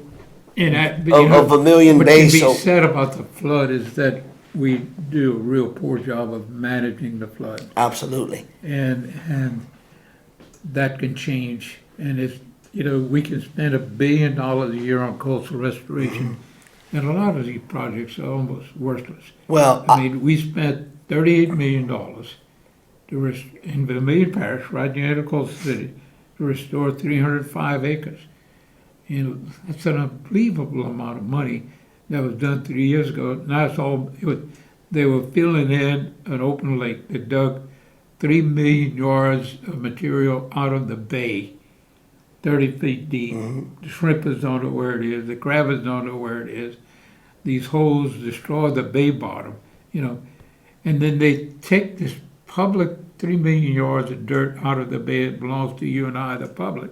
and that, Of Vermilion what Bay, can be so- said about the flood is that we do a real poor job of managing the flood, Absolutely. and that can change, and it's, we can spend $1 billion a year on coastal restoration, and a lot of these projects are almost worthless. Well, I mean, we spent $38 million in Vermilion Parish, right near the coastal city, to restore 305 acres. That's an unbelievable amount of money that was done 3 years ago. Now they were filling in an open lake. They dug 3 million yards of material out of the bay, 30 feet deep. The shrimpers don't know where it is. The crabbers don't know where it is. These holes destroy the bay bottom, And then they take this public 3 million yards of dirt out of the bay that belongs to you and I, the public.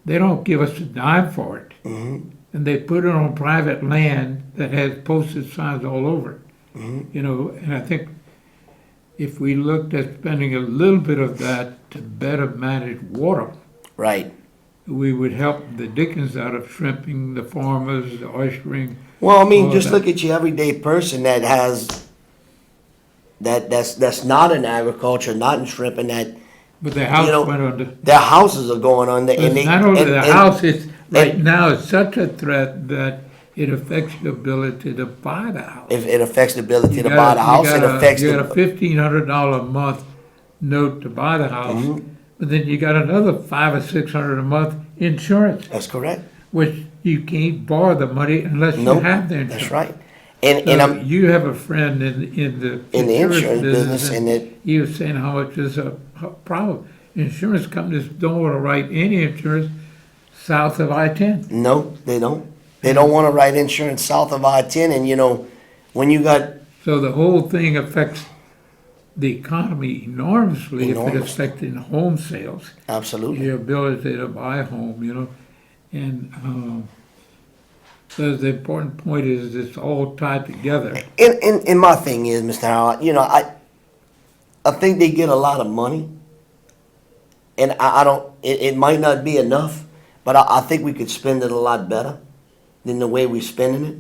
They don't give us a dime for it. And they put it on private land that has posted signs all over it. And I think if we looked at spending a little bit of that to better manage water, right. we would help the dickens out of shrimping, the farmers, the oystering. Well, all just that. look at your everyday person that has that's not in agriculture, not in shrimping, that But the house went under. their houses are going under, and It's they not only and- the and- house, it's, right now, it's such a threat that it affects your ability to buy the house. If it affects the ability You to got buy a- the you house, got it a- affects You got a the, $1,500 a month note to buy the house, but then you got another $500 or $600 a month insurance, that's correct. which you can't borrow the money unless you Nope, have the insurance. that's right. And So I'm, you have a friend in the in the insurance business, and it, he was saying how much is a problem. Insurance companies don't want to write any insurance south of I-10. no, they don't. They don't wanna write insurance south of I-10, and you know, when you got, So the whole thing affects the economy enormously if it Enormously. affecting home sales, absolutely, your ability to buy a home, And so the important point is it's all tied together. and my thing is, Mr. Howard, you know, I think they get a lot of money, and I don't, it might not be enough, but I think we could spend it a lot better than the way we're spending it.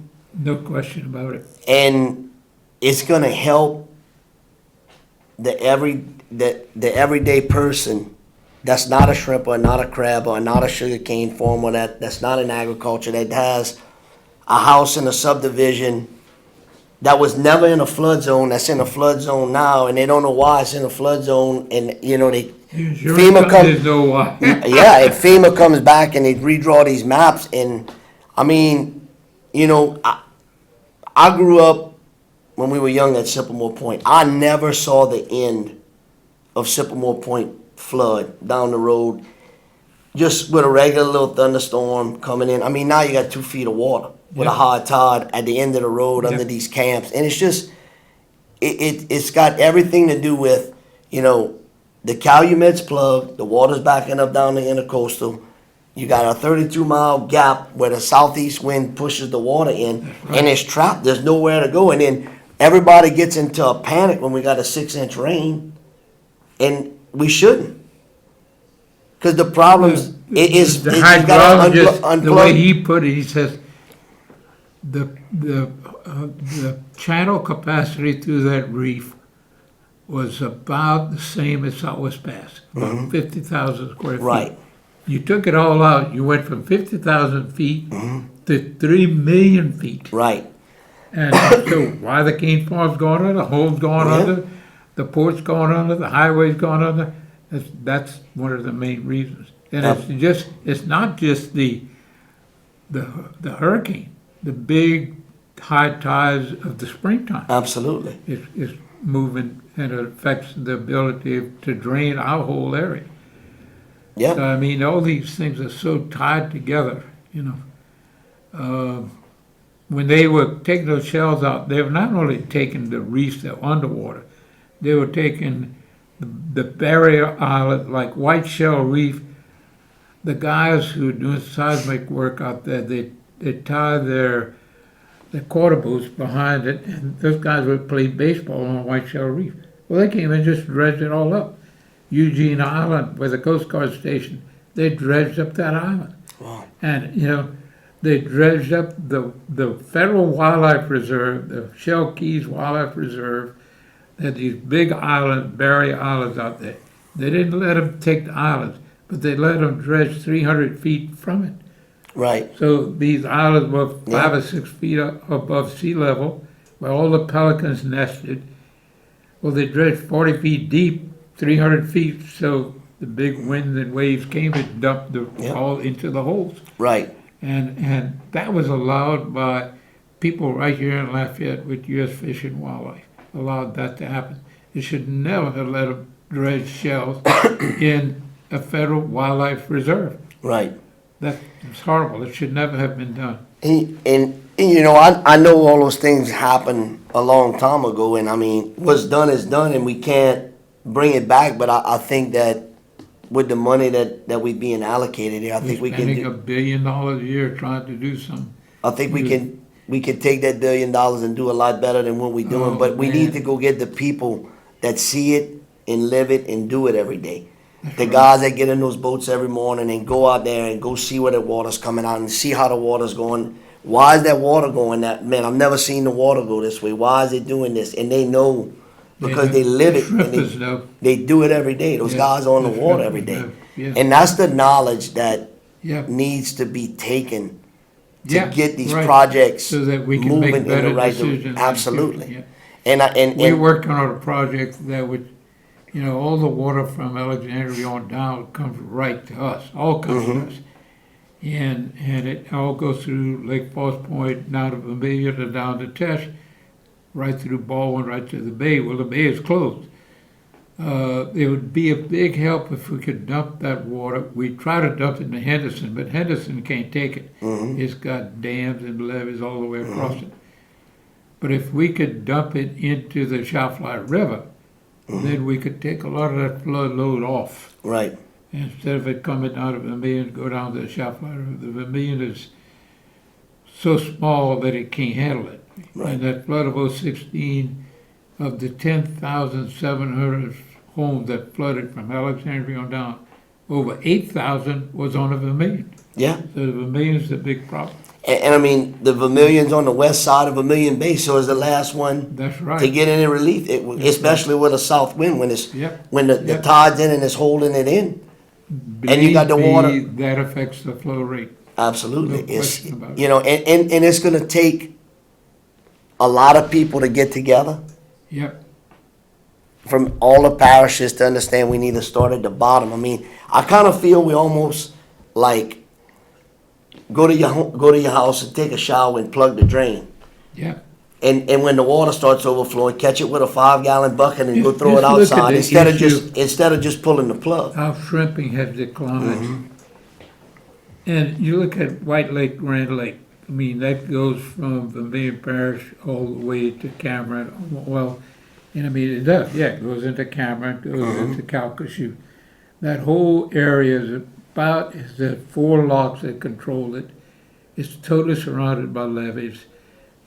No question about it. And it's gonna help the everyday person that's not a shrimp or not a crab or not a sugarcane farmer, that's not in agriculture, that has a house in a subdivision that was never in a flood zone, that's in a flood zone now, and they don't know why it's in a flood zone, and you know, they Insurance FEMA companies comes, know why. yeah, and FEMA comes back and they redraw these maps, and I mean, you know, I grew up when we were young at Sycamore Point. I never saw the end of Sycamore Point flood down the road, just with a regular little thunderstorm coming in. I mean, now you got 2 feet of water with a Yeah. high tide at the end of the road under Yeah. these camps, and it's just, it's got everything to do with, you know, the Calumet's plugged, the water's backing up down the intercoastal. You got a 32-mile gap where the southeast wind pushes the water in, and it's trapped. There's nowhere to go, and then everybody gets into a panic when we got a 6-inch rain, and we shouldn't, because the problems is The you gotta hydrologist, the way unplug. he put it, he says, the channel capacity through that reef was about the same as Southwest Pass, about 50,000 square feet. Right. You took it all out, you went from 50,000 feet to 3 million feet. Right. And so why the cane farm's going under, the home's going Yeah. under, the port's going under, the highway's going under, that's one of the main reasons. And it's not just the hurricane, the big high tides of the springtime Absolutely. is moving, and it affects the ability to drain our whole area. So, Yeah. I mean, all these things are so tied together, when they were taking those shells out, they were not only taking the reefs that were underwater, they were taking the barrier islet, like White Shell Reef. The guys who are doing seismic work out there, they tie their quarter boats behind it, and those guys would play baseball on White Shell Reef. Well, they came and just dredged it all up. Eugene Island, where the Coast Guard station, they dredged up that island. Wow. And, they dredged up the Federal Wildlife Reserve, the Shell Keys Wildlife Reserve. They had these big islands, barrier islands out there. They didn't let them take the islands, but they let them dredge 300 feet from it. Right. So these islands were 5 Yeah. or 6 feet above sea level, where all the pelicans nested. Well, they dredged 40 feet deep, 300 feet, so the big winds and waves came and dumped Yeah. all into the holes. Right. And that was allowed by people right here in Lafayette with U.S. Fish and Wildlife, allowed that to happen. They should never have let them dredge shells in a federal wildlife reserve. Right. That's horrible. It should never have been done. And you know, I know all those things happened a long time ago, and I mean, what's done is done, and we can't bring it back. But I think that with the money that we being allocated here, I think we can. Spending $1 billion a year trying to do something. I think we can take that $1 billion and do a lot better than what we're doing. Oh, But we man. need to go get the people that see it and live it and do it every day. The right. guys that get in those boats every morning and go out there and go see where the water's coming out and see how the water's going. Why is that water going that? Man, I've never seen the water go this way. Why is it doing this? And they know because they live it. And Shrimpers know. they do it every day. Those Yeah, guys are on the the water shrimpers every day. know. Yeah. And that's the knowledge that Yeah. needs to be taken Yeah, get these right. projects So that we can make moving in better the right decisions. direction. in the Absolutely. future, And yeah. We're working on a project that would, all the water from Alexandria on down comes right to us, all comes to us. And it all goes through Lake Falls Point, down to Vermilion, and down to Tesh, right through Baldwin, right to the bay. Well, the bay is closed. It would be a big help if we could dump that water. We try to dump it into Henderson, but Henderson can't take it. It's got dams and levees all the way across it. But if we could dump it into the Chafly River, then we could take a lot of that flood load off. right. Instead of it coming out of Vermilion, go down to the Chafly River. The Vermilion is so small that it can't handle it. Right. And that flood of 016, of the 10,700 homes that flooded from Alexandria on down, over 8,000 was on the Vermilion. Yeah. So the Vermilion's the big problem. And I mean, the Vermilion's on the west side of Vermilion Bay, so it's the last one That's right. to get any relief, especially with a south wind when it's Yep. when the Yep. tide's in and it's holding it in. And you got the Believe water. me, that affects the flow rate. Absolutely. No It's question about it. and it's gonna take a lot of people to get together Yep. from all the parishes to understand we need to start at the bottom. I mean, I kind of feel we almost like go to your house and take a shower and plug the drain. Yep. And when the water starts overflowing, catch it with a 5-gallon bucket and go Just throw it look at outside the instead of just pulling the plug. How shrimping has declined. And you look at White Lake, Grand Lake. I mean, that goes from Vermilion Parish all the way to Cameron. Well, and I mean, it does. Yeah, it goes into Cameron, goes into Calcasieu. That whole area is about, the 4 locks that control it. It's totally surrounded by levees.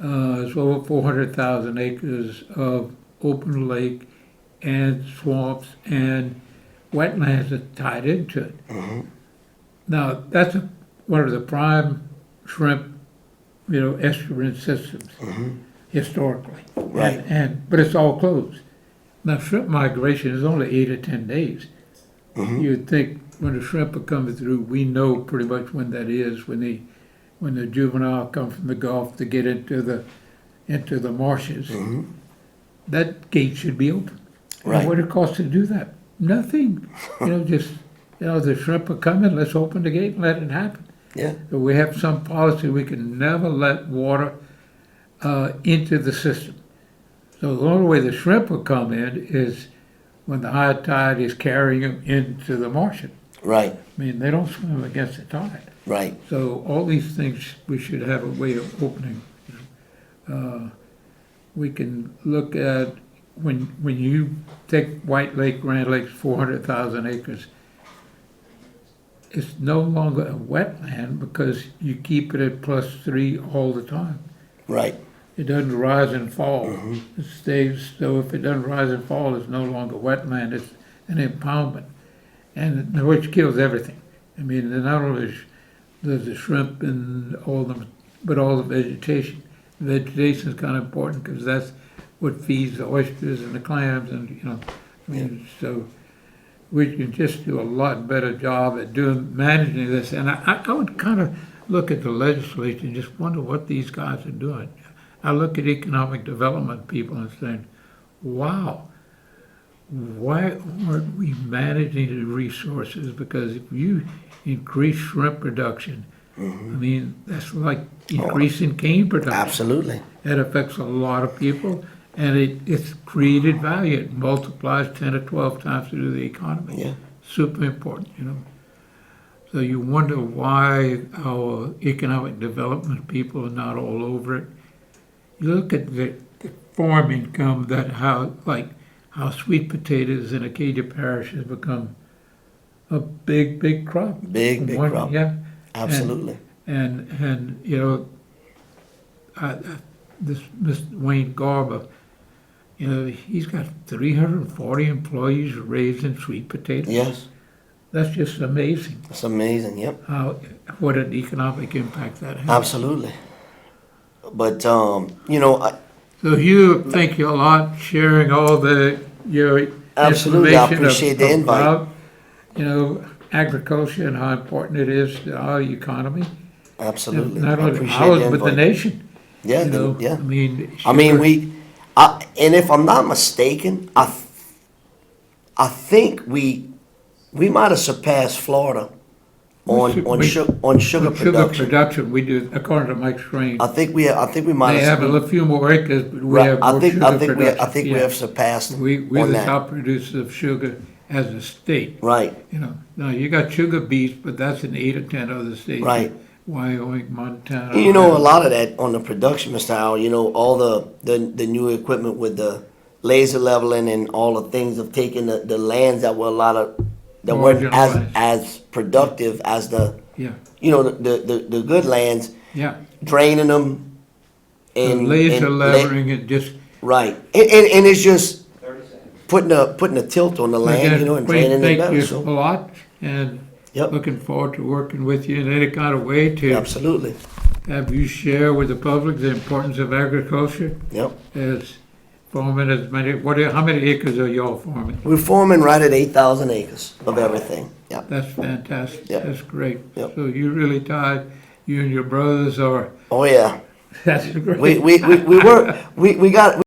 It's over 400,000 acres of open lake and swamps and wetlands that tied into it. Now, that's one of the prime shrimp, estuarine systems historically. Right. But it's all closed. Now, shrimp migration is only 8 or 10 days. You'd think when the shrimp are coming through, we know pretty much when that is, when the juvenile come from the Gulf to get into the marshes. That gate should be open. Right. What it costs to do that? Nothing. The shrimp are coming, let's open the gate and let it happen. Yeah. So we have some policy, we can never let water into the system. So the only way the shrimp will come in is when the high tide is carrying them into the marshes. Right. I mean, they don't swim against the tide. Right. So all these things, we should have a way of opening. We can look at, when you take White Lake, Grand Lake's 400,000 acres, it's no longer a wetland because you keep it at +3 all the time. Right. It doesn't rise and fall. It stays, so if it doesn't rise and fall, it's no longer wetland, it's an impoundment. And which kills everything. I mean, not only does the shrimp and all the, but all the vegetation. The vegetation is kind of important because that's what feeds the oysters and the clams and, so we can just do a lot better job at managing this. And I would kind of look at the legislature and just wonder what these guys are doing. I look at economic development people and saying, wow, why aren't we managing the resources? Because if you increase shrimp production, I mean, that's like increasing cane production. Absolutely. It affects a lot of people, and it's created value. It multiplies 10 or 12 times through the economy. Yeah. Super important, So you wonder why our economic development people are not all over it. You look at the farm income, how sweet potatoes in Acadia Parish has become a big crop. Big crop. Yeah. Absolutely. And this Mr. Wayne Garber, he's got 340 employees raising sweet potatoes. Yes. That's just amazing. It's amazing. Yep. What an economic impact that has. Absolutely. But So Hugh, thank you a lot sharing all your absolutely, I information appreciate the invite. about, agriculture and how important it is to our economy. Absolutely. Not I only appreciate ours, the but the invite. nation. Yeah, You know, yeah. I mean. I mean, sugar- and if I'm not mistaken, I think we might have surpassed Florida on sugar On sugar production. production, we do, according to Mike Strain. I think we might They have have. a few more acres, but we Right, have more sugar I production. think we Yeah. have surpassed We're on the that. top producers of sugar as a state. Right, You know, now you got sugar beets, but that's in 8 or 10 other states. right. Wyoming, Montana. And you know, a lot of that on the production, Mr. Howard, you know, all the new equipment with the laser leveling and all the things of taking the lands that were a lot of, that weren't Marginalized. as productive as Yeah, you know, the good lands, yeah. draining them The and. laser and leveling, it just, Right, and it's just putting a tilt on the land, you know, and draining it thank better, you a so, lot, and yep, looking forward to working with you in any kind of way to absolutely, have you share with the public the importance of agriculture yep. as farming as many, how many acres are y'all farming? We're forming right at 8,000 acres of everything, yep, That's fantastic. Yep. That's great. Yep. So you really tied, you and your brothers are, oh yeah. that's great. We work, we got,